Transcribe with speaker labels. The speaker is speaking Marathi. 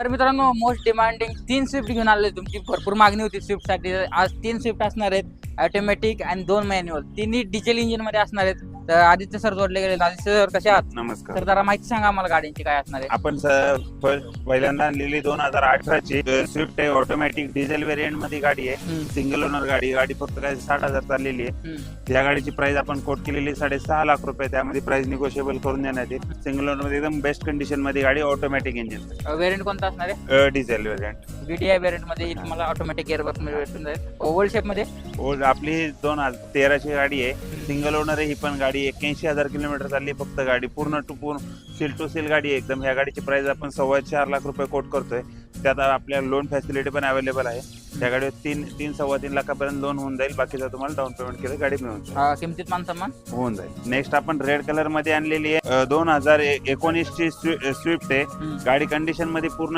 Speaker 1: तर मित्रांनो, मोस्ट डिमांडिंग 3 स्विफ्ट घेऊन आले. तुमची भरपूर मागणी होती स्विफ्टसाठी. आज 3 स्विफ्ट असणार आहेत, ऑटोमॅटिक आणि 2 मॅन्युअल. तिन्ही डिझेल इंजिन मध्ये असणार आहेत. तर आदित्य सर जोडले गेले. आदित्य सर कसे आहात?
Speaker 2: नमस्कार.
Speaker 1: तर जरा माहिती सांगा आम्हाला गाड्यांची काय असणार आहे.
Speaker 2: आपण पहिल्यांदा आणलेली 2018 ची स्विफ्ट आहे. ऑटोमॅटिक डिझेल व्हेरियंट मध्ये गाडी आहे. सिंगल ओनर गाडी फक्त काय 60,000 चाललेली आहे. या गाडीची प्राइस आपण कोट केलेली 6.5 लाख रुपये. त्यामध्ये प्राइस निगोशिएबल करून देण्यात येईल. सिंगल ओनर मध्ये एकदम बेस्ट कंडिशन मध्ये गाडी, ऑटोमॅटिक इंजिन,
Speaker 1: व्हेरियंट कोणता असणार आहे?
Speaker 2: Diesel variant.
Speaker 1: VDI व्हेरियंट मध्ये तुम्हाला ऑटोमॅटिक गिअरबॉक्स मध्ये भेटून जाईल. ओव्हल शेप मध्ये
Speaker 2: आपली 2013 ची गाडी आहे. सिंगल ओनर आहे ही पण गाडी. 81,000 किलोमीटर चालली फक्त गाडी. पूर्ण सील टू सील गाडी आहे एकदम. ह्या गाडीची प्राइस आपण 4.25 लाख रुपये कोट करतोय. त्यात आपल्या लोन फॅसिलिटी पण अवेलेबल आहे. त्या गाडीवर 3-3.25 लाखापर्यंत लोन होऊन जाईल. बाकीचं तुम्हाला डाऊन पेमेंट केलं गाडी मिळून जाईल.
Speaker 1: किमतीत मान सन्मान
Speaker 2: होऊन जाईल. नेक्स्ट आपण रेड कलर मध्ये आणलेली आहे 2019 ची स्विफ्ट आहे. गाडी कंडिशन मध्ये पूर्ण